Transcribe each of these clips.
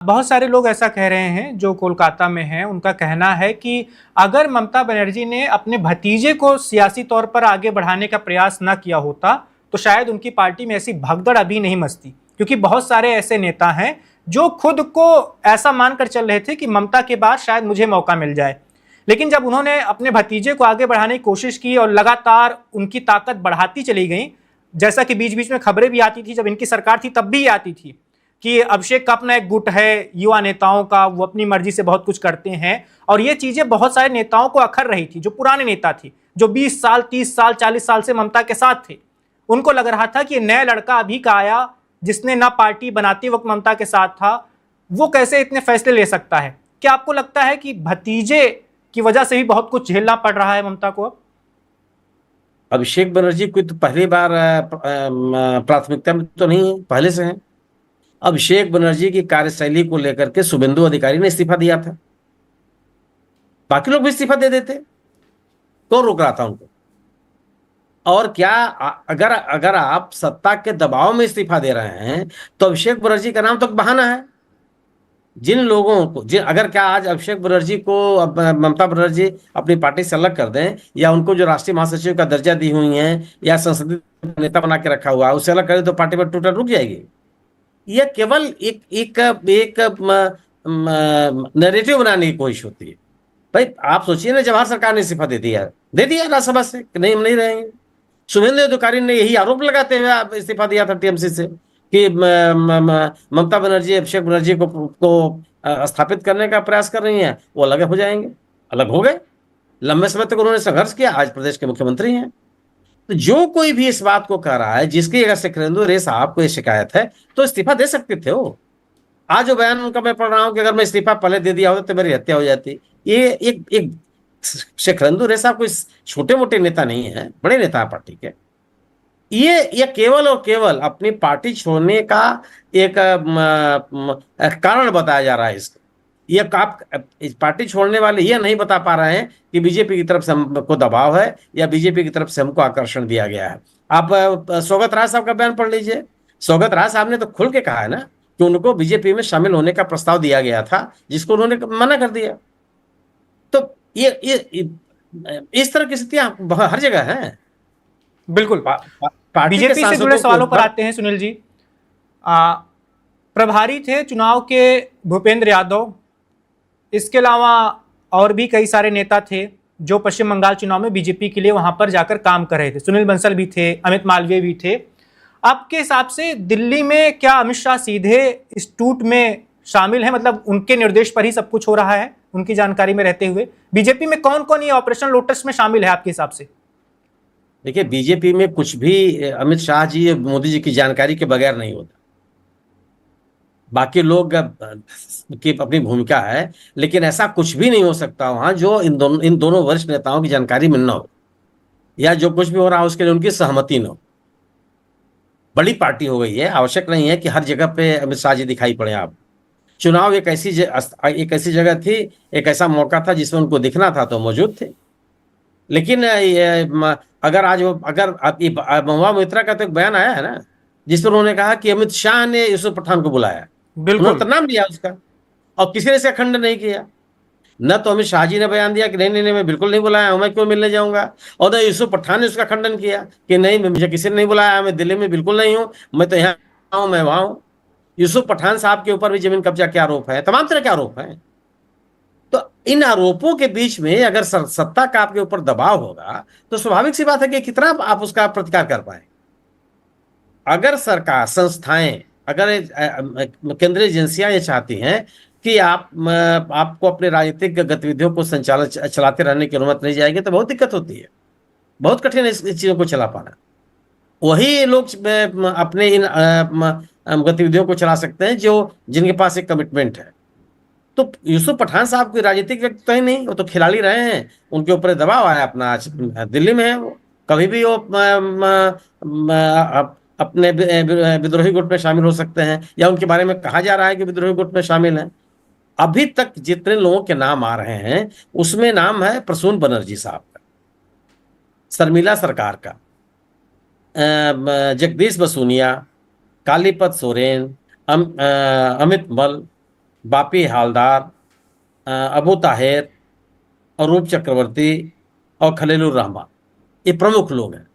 बहुत सारे लोग ऐसा कह रहे हैं जो कोलकाता में हैं, उनका कहना है कि अगर ममता बनर्जी ने अपने भतीजे को सियासी तौर पर आगे बढ़ाने का प्रयास न किया होता तो शायद उनकी पार्टी में ऐसी भगदड़ अभी नहीं मचती, क्योंकि बहुत सारे ऐसे नेता हैं जो खुद को ऐसा मानकर चल रहे थे कि ममता के बाद शायद मुझे मौका मिल जाए, लेकिन जब उन्होंने अपने भतीजे को आगे बढ़ाने की कोशिश की और लगातार उनकी ताकत बढ़ाती चली गई, जैसा कि बीच बीच में खबरें भी आती थी, जब इनकी सरकार थी तब भी आती थी कि अभिषेक का अपना एक गुट है युवा नेताओं का, वो अपनी मर्जी से बहुत कुछ करते हैं, और ये चीजें बहुत सारे नेताओं को अखर रही थी। जो पुराने नेता थे, जो 20 साल 30 साल 40 साल से ममता के साथ थे, उनको लग रहा था कि ये नया लड़का अभी का आया जिसने ना पार्टी बनाते वक्त ममता के साथ था, वो कैसे इतने फैसले ले सकता है। क्या आपको लगता है कि भतीजे की वजह से भी बहुत कुछ झेलना पड़ रहा है ममता को? अब अभिषेक बनर्जी कोई तो पहली बार प्राथमिकता में तो नहीं है, पहले से है। अभिषेक बनर्जी की कार्यशैली को लेकर के शुभेंदु अधिकारी ने इस्तीफा दिया था, बाकी लोग भी इस्तीफा दे देते, कौन रोक रहा था उनको? और क्या अगर अगर आप सत्ता के दबाव में इस्तीफा दे रहे हैं तो अभिषेक बनर्जी का नाम तो बहाना है। जिन लोगों को अगर क्या आज अभिषेक बनर्जी को ममता बनर्जी अपनी पार्टी से अलग कर दें, या उनको जो राष्ट्रीय महासचिव का दर्जा दी हुई है या संसदीय नेता बना के रखा हुआ है उससे अलग करें तो पार्टी में टूट रुक जाएगी। यह केवल एक एक एक नैरेटिव बनाने की कोशिश होती है। भाई आप सोचिए ना, जवाहर सरकार ने इस्तीफा दे दिया राज्यसभा से कि नहीं हम नहीं रहेंगे। शुभेंदु अधिकारी ने यही आरोप लगाते हुए इस्तीफा दिया था टीएमसी से कि ममता बनर्जी अभिषेक बनर्जी को स्थापित करने का प्रयास कर रही हैं, वो अलग हो जाएंगे। अलग हो गए, लंबे समय तक उन्होंने संघर्ष किया, आज प्रदेश के मुख्यमंत्री हैं। तो जो कोई भी इस बात को कह रहा है, जिसकी अगर सुखेंदु रे साहब को ये शिकायत है तो इस्तीफा दे सकते थे वो। आज जो बयान उनका मैं पढ़ रहा हूं कि अगर मैं इस्तीफा पहले दे दिया होता तो मेरी हत्या हो जाती। ये एक सुखेंदु रे साहब कोई छोटे मोटे नेता नहीं है, बड़े नेता है पार्टी के। ये केवल और केवल अपनी पार्टी छोड़ने का एक कारण बताया जा रहा है इसको। ये आप इस पार्टी छोड़ने वाले ये नहीं बता पा रहे हैं कि बीजेपी की तरफ से हमको दबाव है या बीजेपी की तरफ से हमको आकर्षण दिया गया है। आप सौगत राय साहब का बयान पढ़ लीजिए। सौगत राय साहब ने तो खुल के कहा है ना कि उनको बीजेपी में शामिल होने का प्रस्ताव दिया गया था, जिसको उन्होंने मना कर दिया। तो ये इस तरह की स्थितियां हर जगह है। बिल्कुल। बीजेपी से जुड़े सवालों पर आते हैं सुनील जी। प्रभारी थे चुनाव के भूपेंद्र यादव, इसके अलावा और भी कई सारे नेता थे जो पश्चिम बंगाल चुनाव में बीजेपी के लिए वहां पर जाकर काम कर रहे थे। सुनील बंसल भी थे, अमित मालवीय भी थे। आपके हिसाब से दिल्ली में क्या अमित शाह सीधे इस टूट में शामिल है, मतलब उनके निर्देश पर ही सब कुछ हो रहा है, उनकी जानकारी में रहते हुए? बीजेपी में कौन कौन ये ऑपरेशन लोटस में शामिल है आपके हिसाब से? देखिए, बीजेपी में कुछ भी अमित शाह जी मोदी जी की जानकारी के बगैर नहीं होता। बाकी लोग की अपनी भूमिका है, लेकिन ऐसा कुछ भी नहीं हो सकता वहां जो इन दोनों वरिष्ठ नेताओं की जानकारी में न हो, या जो कुछ भी हो रहा है उसके लिए उनकी सहमति न हो। बड़ी पार्टी हो गई है, आवश्यक नहीं है कि हर जगह पे अमित शाह जी दिखाई पड़े। आप चुनाव एक ऐसी जगह थी, एक ऐसा मौका था जिसमें उनको दिखना था तो मौजूद थे। लेकिन अगर आज अगर महुआ मोइत्रा का तो एक बयान आया है ना, जिसमें उन्होंने कहा कि अमित शाह ने यूसुफ पठान को बुलाया, उन्होंने तो नाम लिया उसका, और किसी ने इसका खंडन नहीं किया। न तो अमित शाह जी ने बयान दिया कि नहीं नहीं नहीं मैं बिल्कुल नहीं बुलाया हूं, मैं क्यों मिलने जाऊंगा, और न यूसुफ पठान ने उसका खंडन किया कि नहीं मुझे किसी ने नहीं बुलाया, मैं दिल्ली में बिल्कुल नहीं हूं, मैं तो यहाँ हूं, मैं वहां हूं। यूसुफ पठान साहब के ऊपर भी जमीन कब्जा के आरोप है, तमाम तरह के आरोप है। तो इन आरोपों के बीच में अगर सत्ता का आपके ऊपर दबाव होगा तो स्वाभाविक सी बात है कि कितना आप उसका प्रतिकार कर पाए। अगर सरकार, संस्थाएं, अगर केंद्रीय एजेंसियां ये चाहती हैं कि आपको अपने राजनीतिक गतिविधियों को चलाते रहने की अनुमति नहीं जाएगी तो बहुत दिक्कत होती है, बहुत कठिन है इस चीजों को चला पाना। वही लोग अपने इन गतिविधियों को चला सकते हैं जिनके पास एक कमिटमेंट है। तो यूसुफ पठान साहब कोई राजनीतिक व्यक्ति तो ही नहीं, वो तो खिलाड़ी रहे हैं, उनके ऊपर दबाव आया अपना, दिल्ली में है वो, कभी भी वो अपने विद्रोही गुट में शामिल हो सकते हैं, या उनके बारे में कहा जा रहा है कि विद्रोही गुट में शामिल हैं। अभी तक जितने लोगों के नाम आ रहे हैं उसमें नाम है प्रसून बनर्जी साहब का, शर्मिला सरकार का, जगदीश बसूनिया, कालीपत सोरेन, अमित मल, बापी हालदार, अबू ताहिर, अरूप चक्रवर्ती और खलीलुर रहमान, ये प्रमुख लोग हैं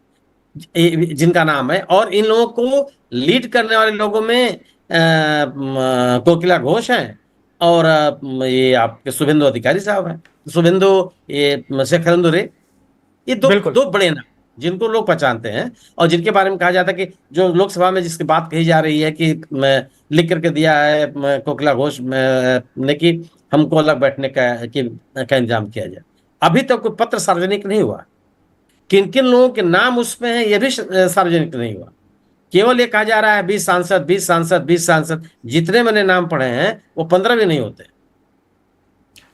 जिनका नाम है। और इन लोगों को लीड करने वाले लोगों में कोकिला घोष हैं, और ये आपके शुभेंदु अधिकारी साहब हैं, शुभेंदु, ये शेखरेंदु रे, ये दो बिल्कुल दो बड़े नाम जिनको लोग पहचानते हैं, और जिनके बारे में कहा जाता है कि जो लोकसभा में जिसकी बात कही जा रही है कि मैं लिख करके दिया है कोकिला घोष ने कि हमको अलग बैठने का इंतजाम किया जाए। अभी तक कोई पत्र सार्वजनिक नहीं हुआ, किन किन लोगों के नाम उसमें हैं यह भी सार्वजनिक नहीं हुआ। केवल ये कहा जा रहा है 20 सांसद, 20 सांसद, 20 सांसद। जितने मैंने नाम पढ़े हैं वो 15 भी नहीं होते।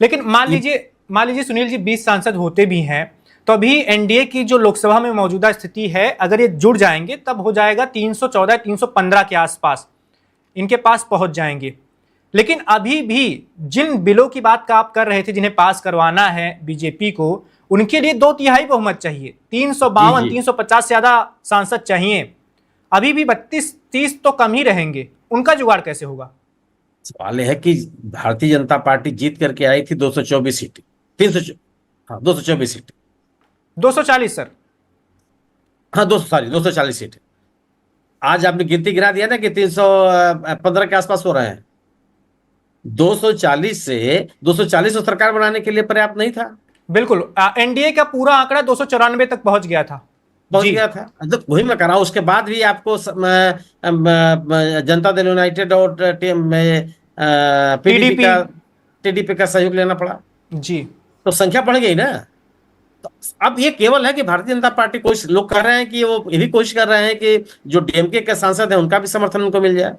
लेकिन मान लीजिए सुनील जी 20 सांसद होते भी हैं तो अभी एनडीए की जो लोकसभा में मौजूदा स्थिति है, अगर ये जुड़ जाएंगे तब हो जाएगा 314 315 के आसपास इनके पास पहुंच जाएंगे। लेकिन अभी भी जिन बिलों की बात का आप कर रहे थे जिन्हें पास करवाना है बीजेपी को, उनके लिए 2/3 बहुमत चाहिए, 352 350 से ज्यादा सांसद चाहिए। अभी भी 32-30 तो कम ही रहेंगे, उनका जुगाड़ कैसे होगा? सवाल है कि भारतीय जनता पार्टी जीत करके आई थी 224 सीटें, 300, हाँ 224 सीटें, 240 सर, हाँ 240 सीटें। आज आपने गिनती गिरा दिया ना कि 315 के आसपास हो रहे हैं। 240 से 240 तो सरकार बनाने के लिए पर्याप्त नहीं था। बिल्कुल, एनडीए का पूरा आंकड़ा 294 तक पहुंच गया था, तो वही मैं कह रहा हूं। उसके बाद भी आपको जनता दल यूनाइटेड और टीडीपी का सहयोग लेना पड़ा जी, तो संख्या बढ़ गई ना। तो अब ये केवल है कि भारतीय जनता पार्टी, कोई लोग कह रहे हैं कि वो ये भी कोशिश कर रहे हैं कि जो डीएमके के सांसद हैं उनका भी समर्थन उनको मिल जाए।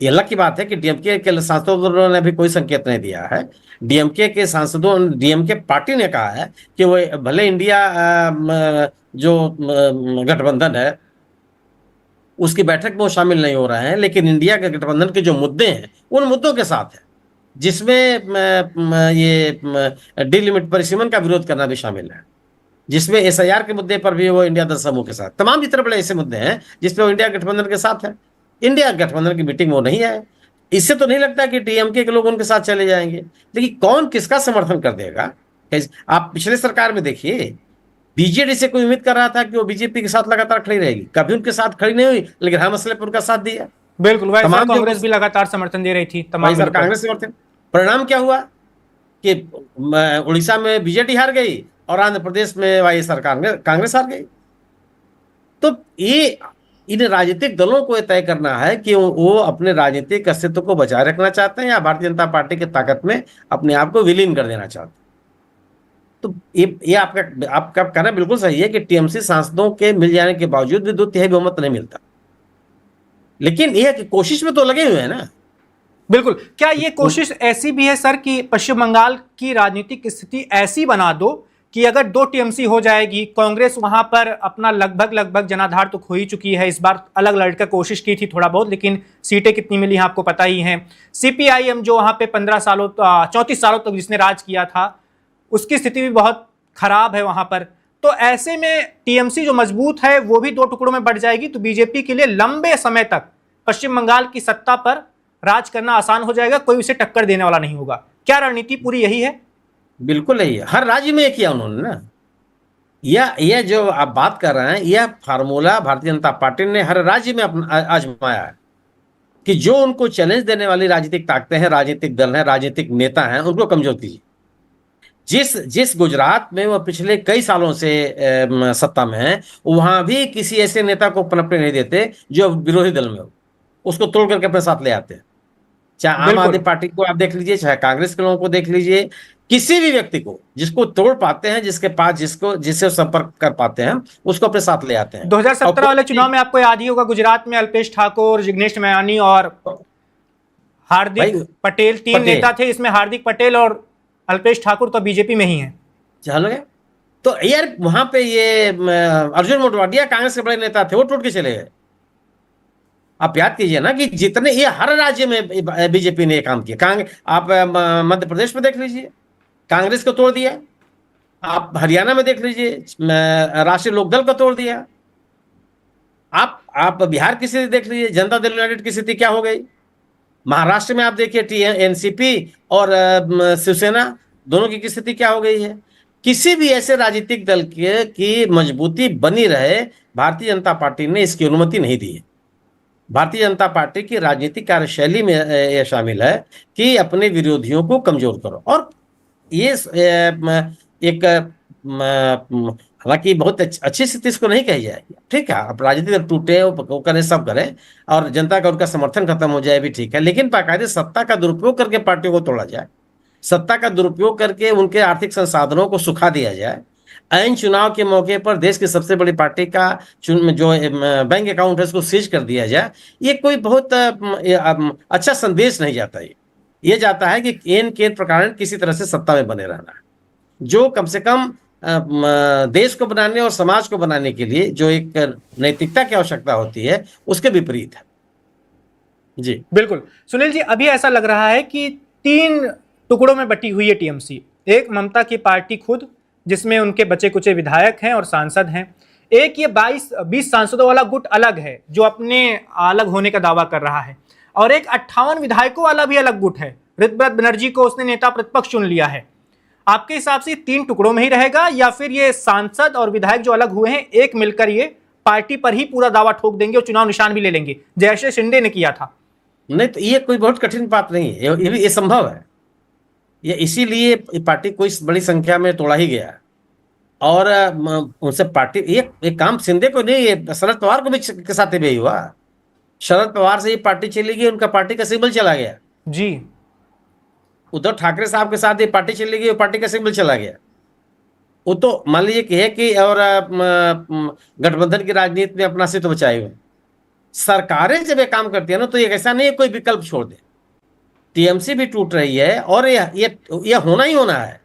ये अलग की बात है कि डीएमके के सांसदों ने भी कोई संकेत नहीं दिया है। डीएमके के सांसदों, डीएमके पार्टी ने कहा है कि वो भले इंडिया जो गठबंधन है उसकी बैठक में वो शामिल नहीं हो रहे हैं, लेकिन इंडिया के गठबंधन के जो मुद्दे हैं उन मुद्दों के साथ है, जिसमें ये डिलिमिट परिसीमन का विरोध करना भी शामिल है, जिसमें एसआईआर के मुद्दे पर भी वो इंडिया दल समूह के साथ, तमाम जितने बड़े ऐसे मुद्दे हैं जिसमें वो इंडिया गठबंधन के साथ है। इंडिया गठबंधन की मीटिंग वो नहीं आए। इससे तो नहीं लगता कि डीएमके के लोग उनके साथ चले जाएंगे, लेकिन कौन किसका समर्थन कर देगा? आप पिछले सरकार में देखिए, बीजेडी से कोई उम्मीद कर रहा था कि वो बीजेपी के साथ लगातार खड़ी रहेगी, कभी उनके साथ खड़ी नहीं हुई, लेकिन हर मसले पर उनका साथ दिया। बिल्कुल, वैसे कांग्रेस भी लगातार समर्थन दे रही थी, तमाम कांग्रेस समर्थन। परिणाम क्या हुआ कि उड़ीसा में बीजेडी हार गई और आंध्र प्रदेश में वाई सरकार कांग्रेस हार गई। तो ये इन राजनीतिक दलों को तय करना है कि वो अपने राजनीतिक अस्तित्व को बचाए रखना चाहते हैं या भारतीय जनता पार्टी की ताकत में अपने आप को विलीन कर देना चाहते हैं। तो ये आपका कहना बिल्कुल सही है कि टीएमसी सांसदों के मिल जाने के बावजूद भी 2/3 बहुमत नहीं मिलता, लेकिन यह कि कोशिश में तो लगे हुए हैं ना। बिल्कुल, क्या ये कोशिश ऐसी भी है सर कि पश्चिम बंगाल की राजनीतिक स्थिति ऐसी बना दो कि अगर 2 टीएमसी हो जाएगी, कांग्रेस वहां पर अपना लगभग जनाधार तो खो ही चुकी है, इस बार अलग लड़ने की कोशिश की थी थोड़ा बहुत, लेकिन सीटें कितनी मिली आपको पता ही है। सीपीआईएम जो वहां पे 34 सालों तक जिसने राज किया था, उसकी स्थिति भी बहुत खराब है वहां पर। तो ऐसे में टीएमसी जो मजबूत है वो भी 2 टुकड़ों में बढ़ जाएगी, तो बीजेपी के लिए लंबे समय तक पश्चिम बंगाल की सत्ता पर राज करना आसान हो जाएगा, कोई उसे टक्कर देने वाला नहीं होगा। क्या रणनीति पूरी यही है? बिल्कुल यही है, हर राज्य में किया उन्होंने ना। यह जो आप बात कर रहे हैं, यह फार्मूला भारतीय जनता पार्टी ने हर राज्य में आजमाया है कि जो उनको चैलेंज देने वाली राजनीतिक ताकतें हैं, राजनीतिक दल हैं, राजनीतिक नेता हैं, उनको कमजोर कीजिए। जिस गुजरात में वो पिछले कई सालों से सत्ता में है, वहां भी किसी ऐसे नेता को पनपने नहीं देते जो विरोधी दल में हो, उसको तोड़ करके अपने साथ ले आते हैं। चाहे आम आदमी पार्टी को आप देख लीजिए, चाहे कांग्रेस के लोगों को देख लीजिए, किसी भी व्यक्ति को जिसको तोड़ पाते हैं, जिसके पास जिससे संपर्क कर पाते हैं, उसको अपने साथ ले आते हैं। 2017 वाले चुनाव में आपको याद ही होगा, गुजरात में अल्पेश ठाकुर, जिग्नेश मेवानी और हार्दिक पटेल 3 नेता थे। इसमें हार्दिक पटेल और अल्पेश ठाकुर तो बीजेपी में ही है। चलो, तो यार वहां पे ये अर्जुन मोटवाडिया कांग्रेस के बड़े नेता थे, वो टूट के चले गए। आप याद कीजिए ना कि जितने, ये हर राज्य में बीजेपी ने काम किया। आप मध्य प्रदेश में देख लीजिए, कांग्रेस को तोड़ दिया। आप हरियाणा में देख लीजिए, राष्ट्रीय लोकदल को तोड़ दिया। आप बिहार की स्थिति देख लीजिए, जनता दल यूनाइटेड की स्थिति क्या हो गई। महाराष्ट्र में आप देखिए एनसीपी और शिवसेना दोनों की स्थिति क्या हो गई है। किसी भी ऐसे राजनीतिक दल की मजबूती बनी रहे, भारतीय जनता पार्टी ने इसकी अनुमति नहीं दी है। भारतीय जनता पार्टी की राजनीतिक कार्यशैली में यह शामिल है कि अपने विरोधियों को कमजोर करो। और ये एक हालांकि बहुत अच्छी स्थिति इसको नहीं कही जाएगी, ठीक है, अब राजनीतिक दल टूटे, वो करें, सब करें और जनता का उनका समर्थन खत्म हो जाए भी ठीक है, लेकिन बाकायदे सत्ता का दुरुपयोग करके पार्टियों को तोड़ा जाए, सत्ता का दुरुपयोग करके उनके आर्थिक संसाधनों को सुखा दिया जाए, ऐन चुनाव के मौके पर देश की सबसे बड़ी पार्टी का जो बैंक अकाउंट है उसको सीज कर दिया जाए, ये कोई बहुत अच्छा संदेश नहीं जाता। ये जाता है कि एन के प्रकार किसी तरह से सत्ता में बने रहना है, जो कम से कम देश को बनाने और समाज को बनाने के लिए जो एक नैतिकता की आवश्यकता होती है उसके विपरीत है। जी बिल्कुल सुनील जी, अभी ऐसा लग रहा है कि 3 टुकड़ों में बटी हुई है टीएमसी। एक ममता की पार्टी खुद, जिसमें उनके बचे कुचे विधायक हैं और सांसद हैं। एक ये 20 सांसदों वाला गुट अलग है जो अपने अलग होने का दावा कर रहा है, और एक 58 विधायकों वाला भी अलग गुट है। ऋतव्रत बनर्जी को उसने नेता प्रतिपक्ष चुन लिया है। आपके हिसाब से 3 टुकड़ों में ही रहेगा, या फिर ये सांसद और विधायक जो अलग हुए हैं एक मिलकर ये पार्टी पर ही पूरा दावा ठोक देंगे और चुनाव निशान भी ले लेंगे जैसे शिंदे ने किया था? नहीं, तो ये कोई बहुत कठिन बात नहीं है, ये संभव है। ये इसीलिए पार्टी को इस बड़ी संख्या में तोड़ा ही गया और उनसे पार्टी ये काम शिंदे को नहीं, ये शरद पवार को भी के साथ भी हुआ। शरद पवार से ये पार्टी चली गई, उनका पार्टी का सिंबल चला गया। जी, उद्धव ठाकरे साहब के साथ ये पार्टी चली गई, पार्टी का सिंबल चला गया। वो तो मान लीजिए कि है कि और गठबंधन की राजनीति में अपना अस्तित्व बचाए हुए। सरकारें जब ये काम करती है ना, तो ये ऐसा नहीं है कोई विकल्प छोड़ दे। टीएमसी भी टूट रही है और ये होना ही होना है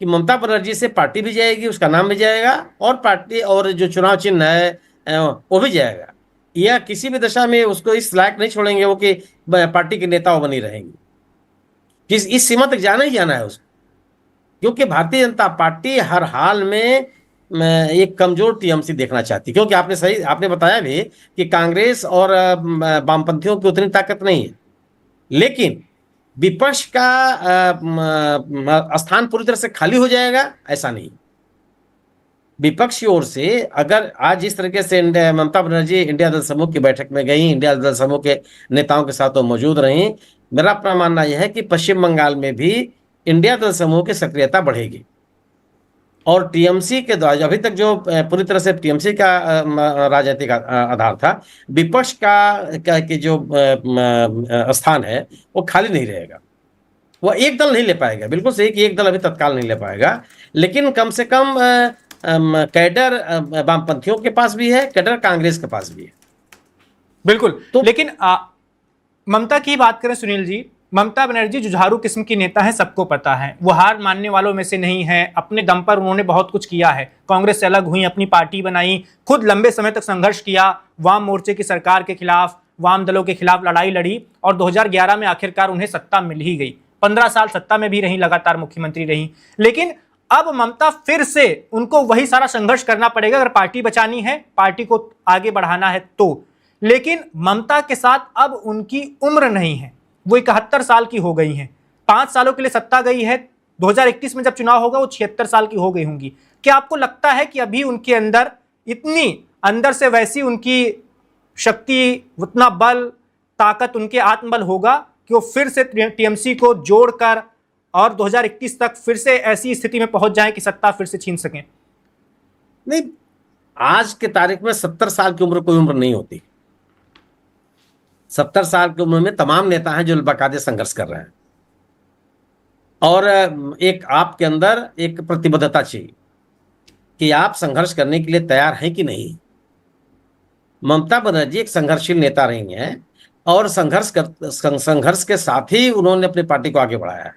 कि ममता बनर्जी से पार्टी भी जाएगी, उसका नाम भी जाएगा और पार्टी और जो चुनाव चिन्ह है वो भी जाएगा। यह किसी भी दशा में उसको इस लायक नहीं छोड़ेंगे वो कि पार्टी के नेता बनी रहेंगी। इस सीमा तक जाना ही जाना है उसको, क्योंकि भारतीय जनता पार्टी हर हाल में एक कमजोर टीएमसी देखना चाहती है। क्योंकि आपने बताया भी कि कांग्रेस और वामपंथियों की उतनी ताकत नहीं है, लेकिन विपक्ष का स्थान पूरी तरह से खाली हो जाएगा ऐसा नहीं। विपक्ष की ओर से अगर आज जिस तरीके से ममता बनर्जी इंडिया दल समूह की बैठक में गई, इंडिया दल समूह के नेताओं के साथ वो मौजूद रही, मेरा अपना मानना यह है कि पश्चिम बंगाल में भी इंडिया दल समूह की सक्रियता बढ़ेगी और टीएमसी के द्वारा अभी तक जो पूरी तरह से टीएमसी का राजनीतिक आधार था, विपक्ष का जो स्थान है वो खाली नहीं रहेगा। वो एक दल नहीं ले पाएगा, बिल्कुल सही कि एक दल अभी तत्काल नहीं ले पाएगा, लेकिन कम से कम कैडर वामपंथियों के पास भी है, कैडर कांग्रेस के पास भी है। बिल्कुल। तो लेकिन ममता की बात करें सुनील जी, ममता बनर्जी जुझारू किस्म की नेता है, सबको पता है। वो हार मानने वालों में से नहीं है, अपने दम पर उन्होंने बहुत कुछ किया है। कांग्रेस से अलग हुई, अपनी पार्टी बनाई, खुद लंबे समय तक संघर्ष किया, वाम मोर्चे की सरकार के खिलाफ, वाम दलों के खिलाफ लड़ाई लड़ी और 2011 में आखिरकार उन्हें सत्ता मिल ही गई। 15 साल सत्ता में भी रही, लगातार मुख्यमंत्री रही। लेकिन अब ममता फिर से उनको वही सारा संघर्ष करना पड़ेगा अगर पार्टी बचानी है, पार्टी को आगे बढ़ाना है तो। लेकिन ममता के साथ अब उनकी उम्र नहीं है, वो 71 साल की हो गई हैं। 5 सालों के लिए सत्ता गई है, 2021 में जब चुनाव होगा वो 76 साल की हो गई होंगी। क्या आपको लगता है कि अभी उनके अंदर इतनी अंदर से वैसी उनकी शक्ति, उतना बल, ताकत, उनके आत्मबल होगा कि वो फिर से टीएमसी को जोड़कर और 2021 तक फिर से ऐसी स्थिति में पहुंच जाए कि सत्ता फिर से छीन सकें? नहीं, आज के तारीख में 70 साल की उम्र कोई उम्र नहीं होती। 70 साल की उम्र में तमाम नेता हैं जो बाकायदे संघर्ष कर रहे हैं और एक आपके अंदर एक प्रतिबद्धता चाहिए कि आप संघर्ष करने के लिए तैयार हैं कि नहीं। ममता बनर्जी एक संघर्षशील नेता रही हैं और संघर्ष के साथ ही उन्होंने अपनी पार्टी को आगे बढ़ाया है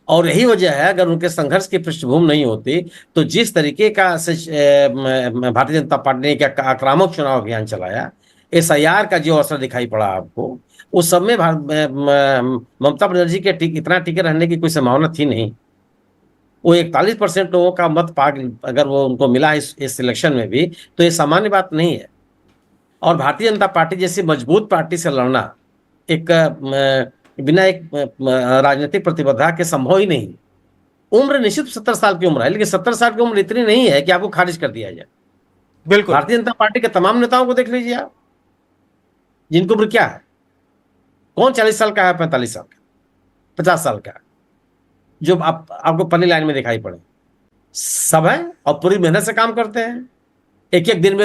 और यही वजह है, अगर उनके संघर्ष की पृष्ठभूमि नहीं होती तो जिस तरीके का भारतीय जनता पार्टी ने क्या आक्रामक चुनाव अभियान चलाया, SIR का जो असर दिखाई पड़ा आपको, उस सब में ममता बनर्जी के इतना टिके रहने की कोई संभावना थी नहीं। वो 41% लोगों का मत अगर वो उनको मिला इस सिलेक्शन में भी, तो ये सामान्य बात नहीं है। और भारतीय जनता पार्टी जैसी मजबूत पार्टी से लड़ना एक बिना एक राजनीतिक प्रतिबद्धता के संभव ही नहीं। उम्र निश्चित 70 साल की उम्र है, लेकिन 70 साल की उम्र इतनी नहीं है कि आपको खारिज कर दिया जाए। बिल्कुल। भारतीय जनता पार्टी के तमाम नेताओं को देख लीजिए आप, जिनकी उम्र क्या है, कौन 40 साल का है, 45 साल का, 50 साल का, जो आपको पहली लाइन में दिखाई पड़े, सब है और पूरी मेहनत से काम करते हैं। एक एक दिन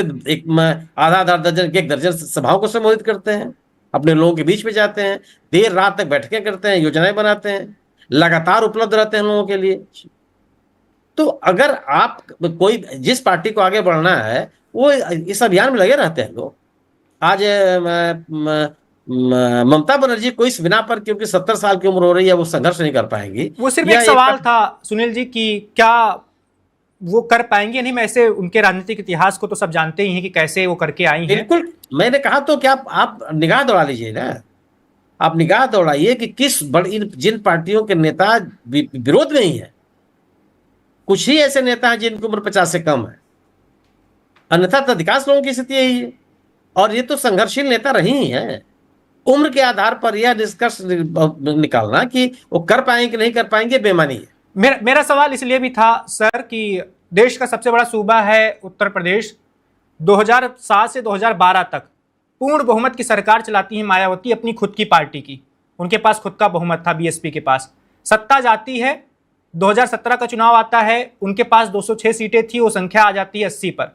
में आधा आधा दर्जन, एक दर्जन सभाओं को संबोधित करते हैं, अपने लोगों के बीच में जाते हैं, देर रात तक बैठकें करते हैं, योजनाएं बनाते हैं, लगातार उपलब्ध रहते हैं लोगों के लिए। तो अगर आप कोई जिस पार्टी को आगे बढ़ना है वो इस अभियान में लगे रहते हैं लोग। आज ममता बनर्जी को इस बिना पर क्योंकि 70 साल की उम्र हो रही है वो संघर्ष नहीं कर पाएंगी। वो सिर्फ एक सवाल था सुनील जी कि क्या वो कर पाएंगे नहीं। मैं ऐसे उनके राजनीतिक इतिहास को तो सब जानते ही हैं कि कैसे वो करके आई हैं। बिल्कुल, मैंने कहा तो क्या आप निगाह दौड़ा लीजिए ना, आप निगाह दौड़ाइए कि किस बड़ी जिन पार्टियों के नेता विरोध में ही है। कुछ ही ऐसे नेता हैं जिनकी उम्र 50 से कम है, अन्यथा तो अधिकांश लोगों की स्थिति यही है। और ये तो संघर्षशील नेता रही ही है। उम्र के आधार पर यह निष्कर्ष निकालना कि वो कर पाएंगे कि नहीं कर पाएंगे बेमानी है। मेरा सवाल इसलिए भी था सर कि देश का सबसे बड़ा सूबा है उत्तर प्रदेश। 2007 से 2012 तक पूर्ण बहुमत की सरकार चलाती है मायावती अपनी खुद की पार्टी की। उनके पास खुद का बहुमत था बीएसपी के पास। सत्ता जाती है, 2017 का चुनाव आता है, उनके पास 206 सीटें थी, वो संख्या आ जाती है 80 पर।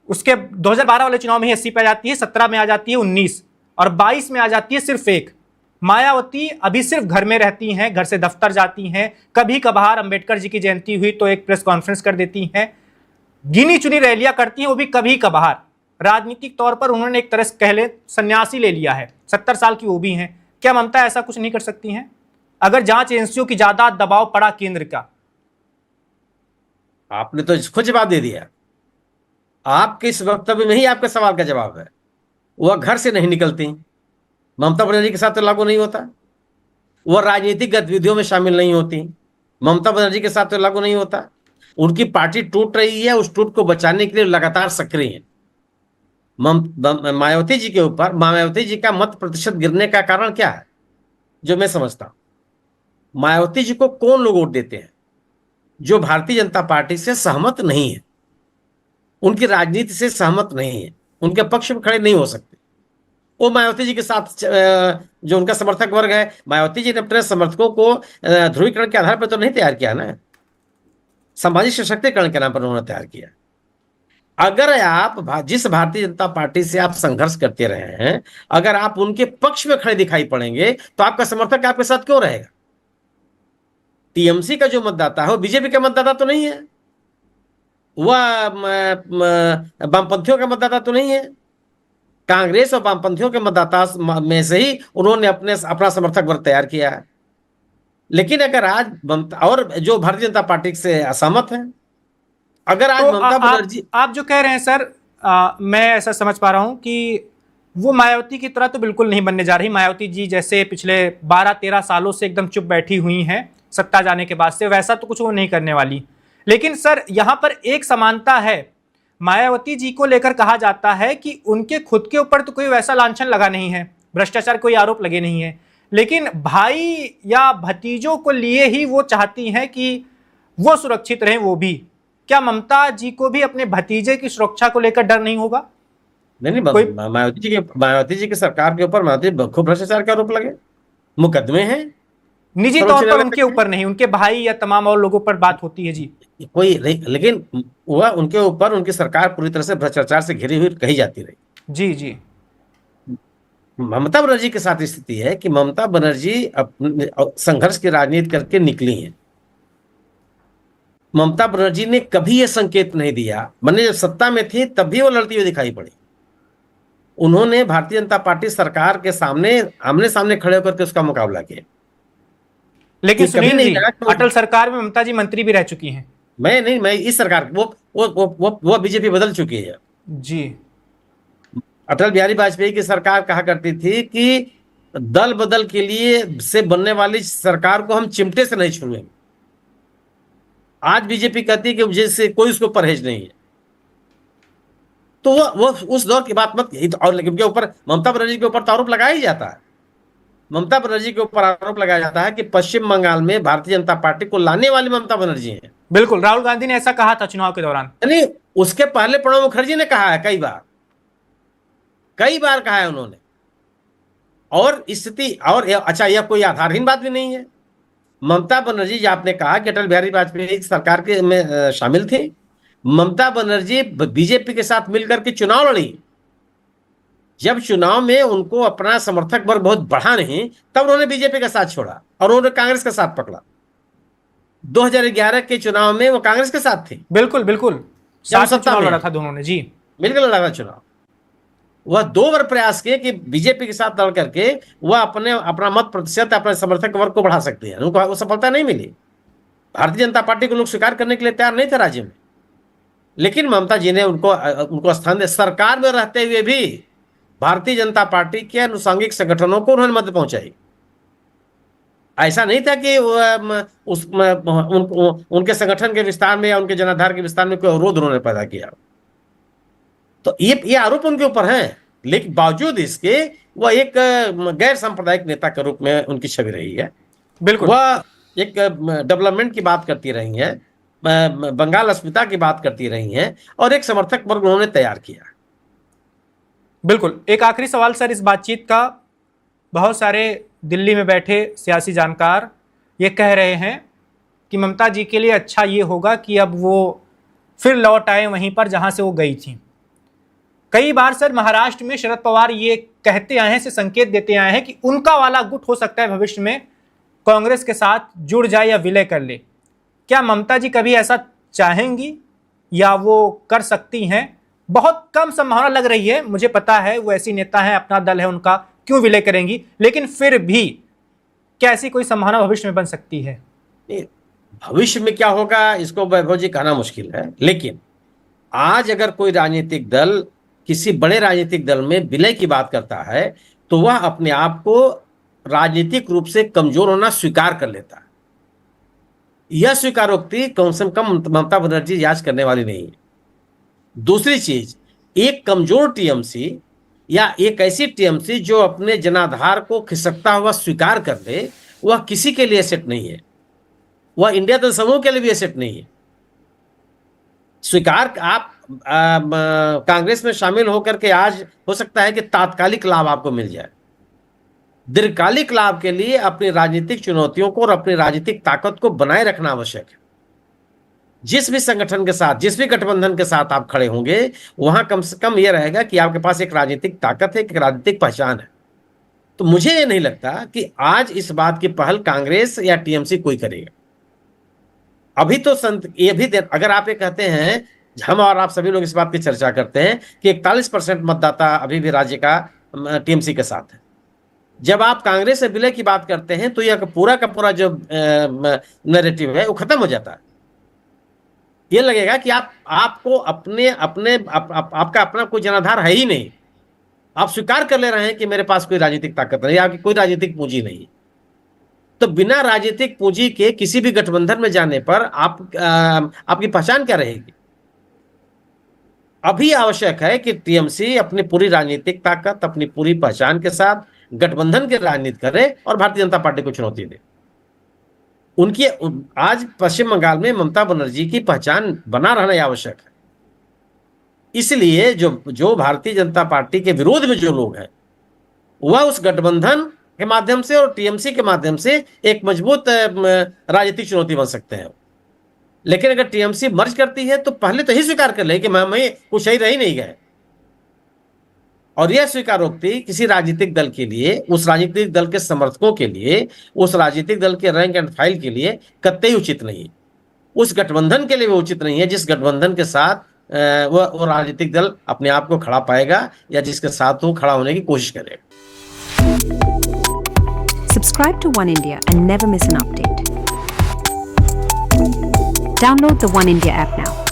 उसके 2012 वाले चुनाव में ही 80 पे आ जाती है, 17 में आ जाती है 19 और 22 में आ जाती है सिर्फ 1। मायावती अभी सिर्फ घर में रहती हैं, घर से दफ्तर जाती हैं, कभी कभार अंबेडकर जी की जयंती हुई तो एक प्रेस कॉन्फ्रेंस कर देती हैं, गिनी चुनी रैलियां करती हैं, वो भी कभी कभार। राजनीतिक तौर पर उन्होंने एक तरह से कह ले सन्यासी ले लिया है। 70 साल की वो भी हैं। क्या ममता ऐसा कुछ नहीं कर सकती हैं अगर जांच एजेंसियों की ज्यादा दबाव पड़ा केंद्र का? आपने तो खुद जवाब दे दिया। आपके इस वक्तव्य में ही आपके सवाल का जवाब है। वह घर से नहीं निकलती, ममता बनर्जी के साथ तो लागू नहीं होता। वह राजनीतिक गतिविधियों में शामिल नहीं होती, ममता बनर्जी के साथ तो लागू नहीं होता। उनकी पार्टी टूट रही है, उस टूट को बचाने के लिए लगातार सक्रिय है। मायावती जी के ऊपर, मायावती जी का मत प्रतिशत गिरने का कारण क्या है जो मैं समझता हूं? मायावती जी को कौन लोग वोट देते हैं? जो भारतीय जनता पार्टी से सहमत नहीं है, उनकी राजनीति से सहमत नहीं है, उनके पक्ष में खड़े नहीं हो सकते। वो मायावती जी के साथ जो उनका समर्थक वर्ग है, मायावती जी ने अपने समर्थकों को ध्रुवीकरण के आधार पर तो नहीं तैयार किया ना, सामाजिक सशक्तिकरण के नाम पर उन्होंने तैयार किया। अगर आप जिस भारतीय जनता पार्टी से आप संघर्ष करते रहे हैं, अगर आप उनके पक्ष में खड़े दिखाई पड़ेंगे तो आपका समर्थक आपके साथ क्यों रहेगा? टीएमसी का जो मतदाता है वो बीजेपी का मतदाता तो नहीं है, वह वामपंथियों का मतदाता तो नहीं है। कांग्रेस और वामपंथियों के मतदाता में से ही उन्होंने अपना समर्थक वर्ग तैयार किया है। लेकिन अगर आज और जो भारतीय जनता पार्टी से असहमत है, अगर आज तो ममता बनर्जी, आप जो कह रहे हैं सर, मैं ऐसा समझ पा रहा हूं कि वो मायावती की तरह तो बिल्कुल नहीं बनने जा रही। मायावती जी जैसे पिछले 12-13 सालों से एकदम चुप बैठी हुई हैं सत्ता जाने के बाद से, वैसा तो कुछ वो नहीं करने वाली। लेकिन सर यहां पर एक समानता है। मायावती जी को लेकर कहा जाता है कि उनके खुद के ऊपर तो कोई वैसा लांछन लगा नहीं है, भ्रष्टाचार कोई आरोप लगे नहीं है, लेकिन भाई या भतीजों को लिए ही वो चाहती हैं कि वो सुरक्षित रहें। वो भी, क्या ममता जी को भी अपने भतीजे की सुरक्षा को लेकर डर नहीं होगा? नहीं, मायावती जी की सरकार के ऊपर मायावती खूब भ्रष्टाचार के आरोप लगे, मुकदमे हैं, निजी तौर पर उनके ऊपर नहीं, उनके भाई या तमाम और लोगों पर बात होती है जी। कोई, लेकिन वह उनके ऊपर उनकी सरकार पूरी तरह से भ्रष्टाचार से घिरी हुई कही जाती रही। जी जी। ममता बनर्जी के साथ स्थिति है कि ममता बनर्जी अपने संघर्ष की राजनीति करके निकली हैं। ममता बनर्जी ने कभी यह संकेत नहीं दिया, मैंने जब सत्ता में थी तब भी वो लड़ती हुई दिखाई पड़ी। उन्होंने भारतीय जनता पार्टी सरकार के सामने आमने सामने खड़े होकर के उसका मुकाबला किया। लेकिन सुनील जी, अटल सरकार में ममता जी मंत्री भी रह चुकी हैं। मैं इस सरकार, वो बीजेपी बदल चुकी है जी। अटल बिहारी वाजपेयी की सरकार कहा करती थी कि दल बदल के लिए से बनने वाली सरकार को हम चिमटे से नहीं छुएंगे। आज बीजेपी कहती है कि जैसे कोई उसको परहेज नहीं है। तो वो उस दौर की बात मत, यही तो, और लेकिन के ऊपर ममता बनर्जी के ऊपर तो आरोप लगाया ही जाता है। ममता बनर्जी के ऊपर आरोप लगाया जाता है कि पश्चिम बंगाल में भारतीय जनता पार्टी को लाने वाली ममता बनर्जी है। बिल्कुल, राहुल गांधी ने ऐसा कहा था चुनाव के दौरान। यानी उसके पहले प्रणब मुखर्जी ने कहा है, कई बार कहा है उन्होंने। और स्थिति, और अच्छा, यह कोई आधारहीन बात भी नहीं है। ममता बनर्जी, जो आपने कहा कि अटल बिहारी वाजपेयी सरकार के में शामिल थे, ममता बनर्जी बीजेपी के साथ मिलकर के चुनाव लड़ी। जब चुनाव में उनको अपना समर्थक वर्ग बहुत बढ़ा नहीं, तब उन्होंने बीजेपी का साथ छोड़ा और उन्होंने कांग्रेस का साथ पकड़ा। 2011 के चुनाव में वो कांग्रेस के साथ थे। बिल्कुल बिल्कुल, साथ में चुनाव लड़ा था दोनों ने जी, मिलकर लड़ा था चुनाव। वह 2 बार प्रयास किए कि बीजेपी के साथ लड़ करके वह अपना मत प्रतिशत, अपने समर्थक वर्ग को बढ़ा सकते हैं। उनको वो सफलता नहीं मिली। भारतीय जनता पार्टी को लोग स्वीकार करने के लिए तैयार नहीं थे राज्य में, लेकिन ममता जी ने उनको स्थान दिया। सरकार में रहते हुए भी भारतीय जनता पार्टी के अनुषंगिक संगठनों को उन्होंने मदद पहुंचाई। ऐसा नहीं था कि उनके संगठन के विस्तार में या उनके जनाधार के विस्तार में कोई अवरोध उन्होंने पैदा किया। तो ये आरोप उनके ऊपर है, लेकिन बावजूद इसके वह एक गैर सांप्रदायिक नेता के रूप में उनकी छवि रही है। बिल्कुल, वह एक डेवलपमेंट की बात करती रही है, बंगाल अस्मिता की बात करती रही हैं, और एक समर्थक वर्ग उन्होंने तैयार किया। बिल्कुल। एक आखिरी सवाल सर इस बातचीत का, बहुत सारे दिल्ली में बैठे सियासी जानकार ये कह रहे हैं कि ममता जी के लिए अच्छा ये होगा कि अब वो फिर लौट आए वहीं पर जहां से वो गई थी। कई बार सर महाराष्ट्र में शरद पवार ये कहते आए हैं, से संकेत देते आए हैं कि उनका वाला गुट हो सकता है भविष्य में कांग्रेस के साथ जुड़ जाए या विलय कर ले। क्या ममता जी कभी ऐसा चाहेंगी या वो कर सकती हैं? बहुत कम संभावना लग रही है, मुझे पता है वो ऐसी नेता है, अपना दल है उनका, क्यों विलय करेंगी, लेकिन फिर भी क्या ऐसी कोई संभावना भविष्य में बन सकती है? भविष्य में क्या होगा इसको वैभव जी कहना मुश्किल है, लेकिन आज अगर कोई राजनीतिक दल किसी बड़े राजनीतिक दल में विलय की बात करता है तो वह अपने आप को राजनीतिक रूप से कमजोर होना स्वीकार कर लेता है। यह स्वीकारोक्ति कम से कम ममता बनर्जी याद करने वाली नहीं है। दूसरी चीज, एक कमजोर टीएमसी या एक ऐसी टीएमसी जो अपने जनाधार को खिसकता हुआ स्वीकार कर ले, वह किसी के लिए सेट नहीं है। वह इंडिया दल समूह के लिए भी सेट नहीं है। स्वीकार आप कांग्रेस में शामिल होकर के आज हो सकता है कि तात्कालिक लाभ आपको मिल जाए, दीर्घकालिक लाभ के लिए अपनी राजनीतिक चुनौतियों को और अपनी राजनीतिक ताकत को बनाए रखना आवश्यक है। जिस भी संगठन के साथ, जिस भी गठबंधन के साथ आप खड़े होंगे, वहां कम से कम यह रहेगा कि आपके पास एक राजनीतिक ताकत है, एक राजनीतिक पहचान है। तो मुझे ये नहीं लगता कि आज इस बात की पहल कांग्रेस या टीएमसी कोई करेगा। अभी तो ये भी अगर आप ये कहते हैं, हम और आप सभी लोग इस बात की चर्चा करते हैं कि 41% मतदाता अभी भी राज्य का टीएमसी के साथ है। जब आप कांग्रेस से विलय की बात करते हैं तो यह पूरा का पूरा जो नैरेटिव है वो खत्म हो जाता है। ये लगेगा कि आपको आपका अपना कोई जनाधार है ही नहीं। आप स्वीकार कर ले रहे हैं कि मेरे पास कोई राजनीतिक ताकत नहीं, आपकी कोई राजनीतिक पूंजी नहीं। तो बिना राजनीतिक पूंजी के किसी भी गठबंधन में जाने पर आपकी पहचान क्या रहेगी? अभी आवश्यक है कि टीएमसी अपनी पूरी राजनीतिक ताकत, अपनी पूरी पहचान के साथ गठबंधन की राजनीति करे और भारतीय जनता पार्टी को चुनौती दे। उनकी आज पश्चिम बंगाल में ममता बनर्जी की पहचान बना रहना आवश्यक है। इसलिए जो भारतीय जनता पार्टी के विरोध में जो लोग हैं, वह उस गठबंधन के माध्यम से और टीएमसी के माध्यम से एक मजबूत राजनीतिक चुनौती बन सकते हैं। लेकिन अगर टीएमसी मर्ज करती है तो पहले तो ही स्वीकार कर ले कि मैं कुछ सही रह ही नहीं गए। और यह स्वीकारोक्ति किसी राजनीतिक दल के लिए, उस राजनीतिक दल के समर्थकों के लिए, उस राजनीतिक दल के रैंक एंड फाइल के लिए कतई उचित नहीं है। उस गठबंधन के लिए भी उचित नहीं है जिस गठबंधन के साथ वो राजनीतिक दल अपने आप को खड़ा पाएगा या जिसके साथ वो खड़ा होने की कोशिश करेगा। Subscribe to One India and never miss an update. Download the One India app now.